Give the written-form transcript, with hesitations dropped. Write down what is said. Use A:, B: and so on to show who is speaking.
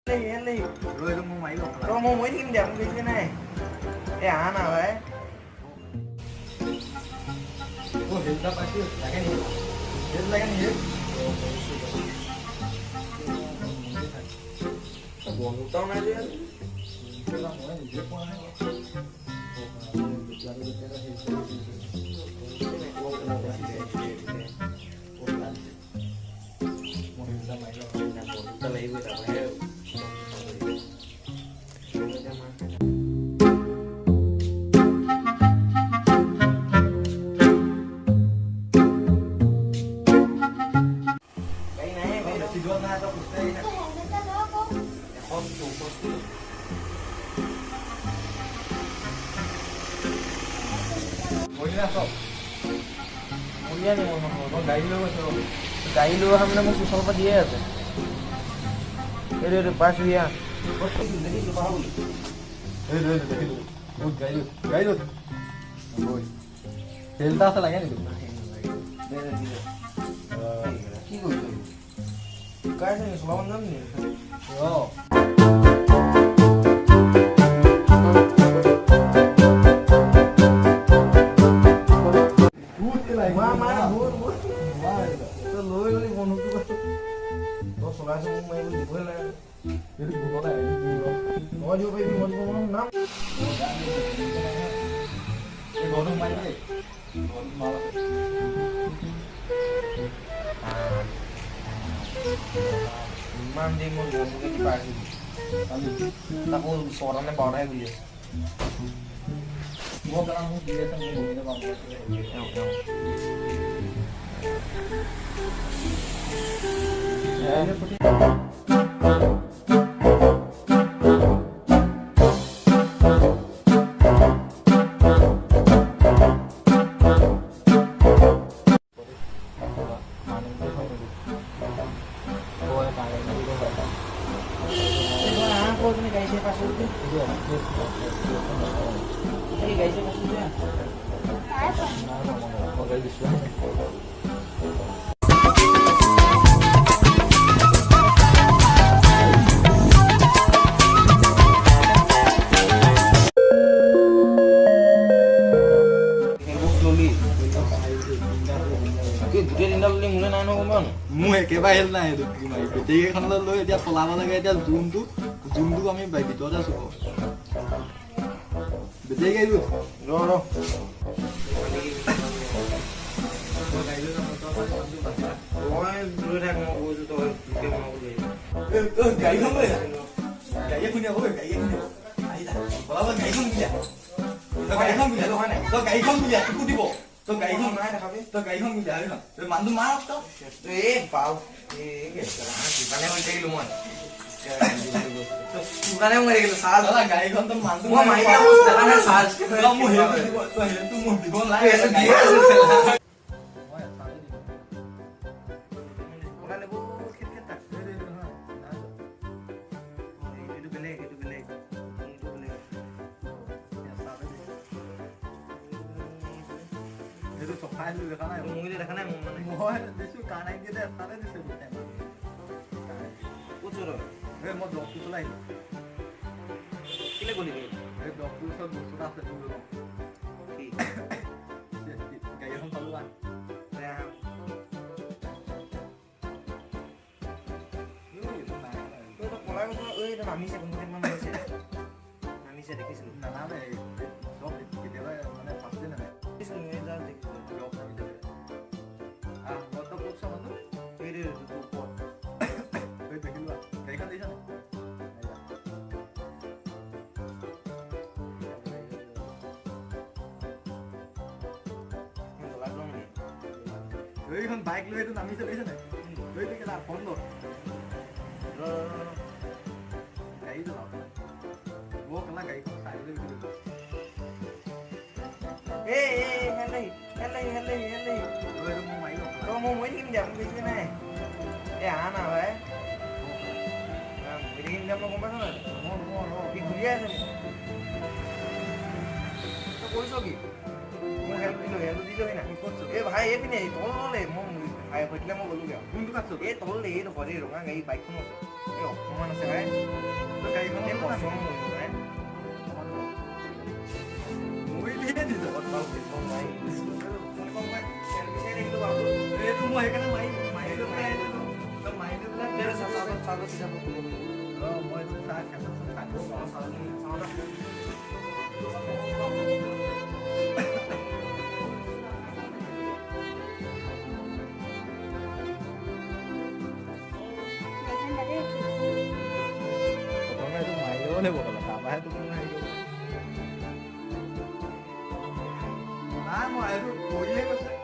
A: Helly
B: Rồi nó mua máy luôn
A: có mua mấy kim đẹp cái này nào đấy
B: Ủa hiện tại phải chưa là cái gì hiện là cái gì
A: buồn một con này chứ
B: cái là mỗi gì rất quá
A: গাড়ী লৈ অহা মানে মোক পিছৰ পৰা দিয়ে আছে এইটো পাইছোঁ ইয়া
B: খেলতা আছে লাগে নেকি
A: কি কৰিছ গাড়ী চলাব নাম নি Imam dia mau ngomongin di pagi. Aku suaranya parah gitu.
B: Gua kalau mau dia tuh ngomongin apa?
A: Ini putih.
B: Mua cái bài này được cái này thì cái con lớn lớn এতিয়া চলাব লাগে এতিয়া জুমটো আমি ভিতৰত আছো battery গাড়ী
A: ৰ মই লৈ থাক মই কৈছো তই
B: গাড়ীখন লৈ গাড়ী শুনি আকৌ গাড়ী শুনি আহি যা চলাব গাড়ীখন দিয়া তই গাড়ীখন দিয়া তই গাড়ীখন দিয়া তোক দিব তই গাড়ীখন
A: নাই দেখাবি
B: তই গাড়ীখন দিয়া হয় তই মানুহ মাৰ তই
A: পাও দোকানে হৈ থাকিলো মই দোকানে হৈ থাকিলো চাৰ্জ
B: গাড়ীখন তই মানুহ
A: মই মাৰিলে দেখা নাই চাৰ্জ
B: মোৰ হেৰিটো মোৰ দিব লাগে দেখা নাই মই দিছো কানাই দিয়ে তাতে দিছে মই ব্লকটো চলাই
A: কেলে গলি
B: ব্লকটোৰ ওচৰত বস্তুটা আছে গাড়ী এখন পালো
A: নামিছে কোনোদিনমান নামিছে দেখিছিলো
B: নানামে চব কেতিয়াবা মানে ফাৰ্ষ্টে নামে এইখন বাইক লৈ এইটো নামিছে দেখিছে নাই লৈ কেলা বন্ধ গাড়ী চলাও মই কেলা গাড়ীখন চাই লৈ
A: có mua mấy kim dầm cái này nào đấy kim dầm nó không bắt rồi đi kuliah sini nó cối sao kì mau help đi rồi nè भाई ये भी नहीं तोल ले mau भाई बैठले mau बोलू क्या
B: কোনটো কাটছ
A: ये तोल ले तो करे रोगा गई बाइक को ए अपमान से भाई
B: দিছো
A: Không mày.
B: không phải cái xe đi đâu vào để tôi mua cái nó mày được cái nó mày được cái
A: Pero sa sila mo tuloy.
B: moi chúng ta cảm ơn các bạn của họ sau đó
C: Pokoknya itu mayo nih bakal apa itu mayo.
B: Nah, mau itu boleh